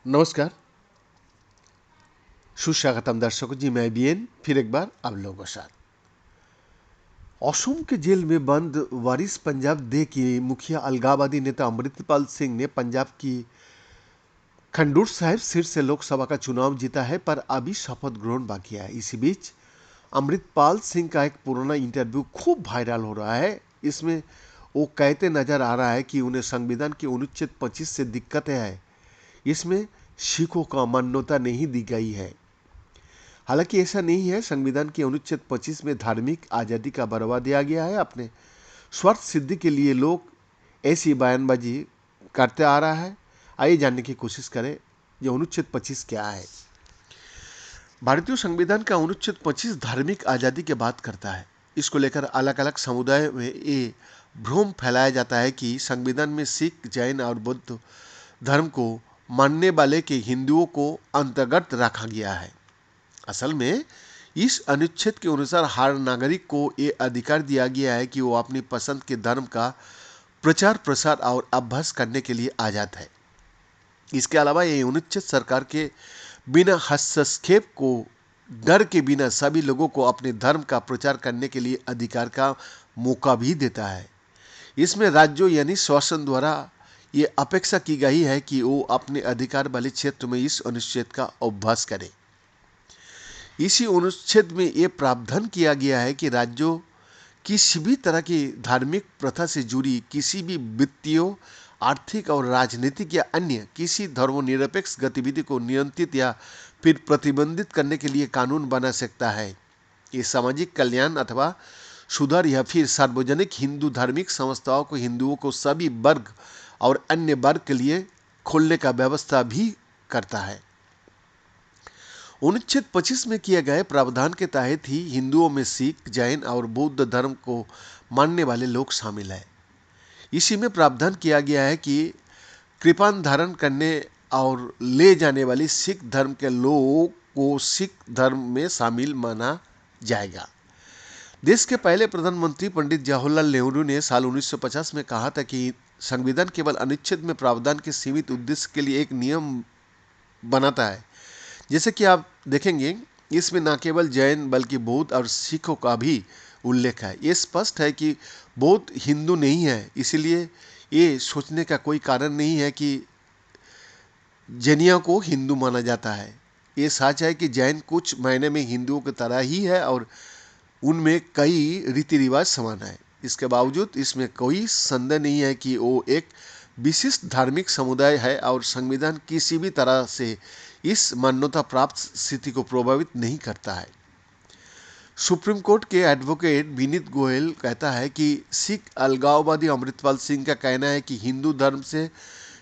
नमस्कार, सुस्वागतम दर्शकों जी। मैं बीएन फिर एक बार आप लोगों के साथ। असम के जेल में बंद वारिस पंजाब दे के मुखिया अलगाववादी नेता अमृतपाल सिंह ने पंजाब की खंडूर साहिब सीट से लोकसभा का चुनाव जीता है, पर अभी शपथ ग्रहण बाकी है। इसी बीच अमृतपाल सिंह का एक पुराना इंटरव्यू खूब वायरल हो रहा है। इसमें वो कहते नजर आ रहा है कि उन्हें संविधान के अनुच्छेद 25 से दिक्कतें हैं। इसमें सिखों का मान्यता नहीं दी गई है। हालांकि ऐसा नहीं है। संविधान के अनुच्छेद 25 में धार्मिक आजादी का बढ़ावा दिया गया है। अपने स्वार्थ सिद्धि के लिए लोग ऐसी बयानबाजी करते आ रहा है। आइए जानने की कोशिश करें ये अनुच्छेद 25 क्या है। भारतीय संविधान का अनुच्छेद 25 धार्मिक आजादी की बात करता है। इसको लेकर अलग अलग समुदाय में ये भ्रम फैलाया जाता है कि संविधान में सिख, जैन और बौद्ध धर्म को मानने वाले के हिंदुओं को अंतर्गत रखा गया है। असल में इस अनुच्छेद के अनुसार हर नागरिक को ये अधिकार दिया गया है कि वो अपनी पसंद के धर्म का प्रचार प्रसार और अभ्यास करने के लिए आजाद है। इसके अलावा ये अनुच्छेद सरकार के बिना हस्तक्षेप को डर के बिना सभी लोगों को अपने धर्म का प्रचार करने के लिए अधिकार का मौका भी देता है। इसमें राज्यों यानी शासन द्वारा ये अपेक्षा की गई है कि वो अपने अधिकार वाले क्षेत्र में इस अनुच्छेद का अभ्यास करें। इसी अनुच्छेद में ये प्रावधान किया गया है कि राज्यों किसी भी तरह की धार्मिक प्रथा से जुड़ी किसी भी वित्तीय, आर्थिक और राजनीतिक या अन्य किसी धर्मनिरपेक्ष गतिविधि को नियंत्रित या फिर प्रतिबंधित करने के लिए कानून बना सकता है। ये सामाजिक कल्याण अथवा सुधार या फिर सार्वजनिक हिंदू धार्मिक संस्थाओं को हिंदुओं को सभी वर्ग और अन्य वर्ग के लिए खोलने का व्यवस्था भी करता है। अनुच्छेद 25 में किए गए प्रावधान के तहत ही हिंदुओं में सिख, जैन और बौद्ध धर्म को मानने वाले लोग शामिल हैं। इसी में प्रावधान किया गया है कि कृपान धारण करने और ले जाने वाली सिख धर्म के लोगों को सिख धर्म में शामिल माना जाएगा। देश के पहले प्रधानमंत्री पंडित जवाहरलाल नेहरू ने साल 1950 में कहा था कि संविधान केवल अनुच्छेद में प्रावधान के सीमित उद्देश्य के लिए एक नियम बनाता है। जैसे कि आप देखेंगे, इसमें न केवल जैन बल्कि बौद्ध और सिखों का भी उल्लेख है। ये स्पष्ट है कि बौद्ध हिंदू नहीं है, इसलिए ये सोचने का कोई कारण नहीं है कि जैनियों को हिंदू माना जाता है। ये सच है कि जैन कुछ मायने में हिंदुओं की तरह ही है और उनमें कई रीति रिवाज समान है। इसके बावजूद इसमें कोई संदेह नहीं है कि वो एक विशिष्ट धार्मिक समुदाय है और संविधान किसी भी तरह से इस मान्यता प्राप्त स्थिति को प्रभावित नहीं करता है। सुप्रीम कोर्ट के एडवोकेट विनीत गोयल कहता है कि सिख अलगाववादी अमृतपाल सिंह का कहना है कि हिंदू धर्म से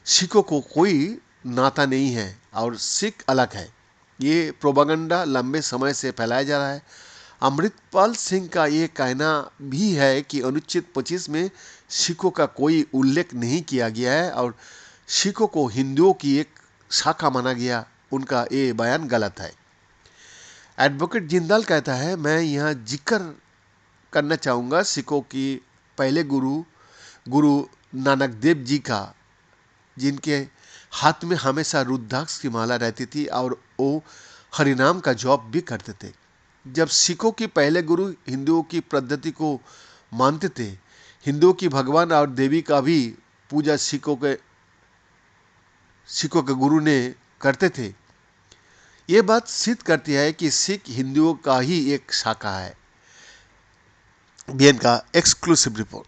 सिखों को कोई नाता नहीं है और सिख अलग है। ये प्रोपागेंडा लंबे समय से फैलाया जा रहा है। अमृतपाल सिंह का ये कहना भी है कि अनुच्छेद 25 में सिखों का कोई उल्लेख नहीं किया गया है और सिखों को हिंदुओं की एक शाखा माना गया। उनका ये बयान गलत है। एडवोकेट जिंदाल कहता है, मैं यहाँ जिक्र करना चाहूँगा सिखों की पहले गुरु नानक देव जी का, जिनके हाथ में हमेशा रुद्राक्ष की माला रहती थी और वो हरिनाम का जप भी करते थे। जब सिखों के पहले गुरु हिंदुओं की पद्धति को मानते थे, हिंदुओं की भगवान और देवी का भी पूजा सिखों के गुरु ने करते थे। ये बात सिद्ध करती है कि सिख हिंदुओं का ही एक शाखा है। बीएन का एक्सक्लूसिव रिपोर्ट।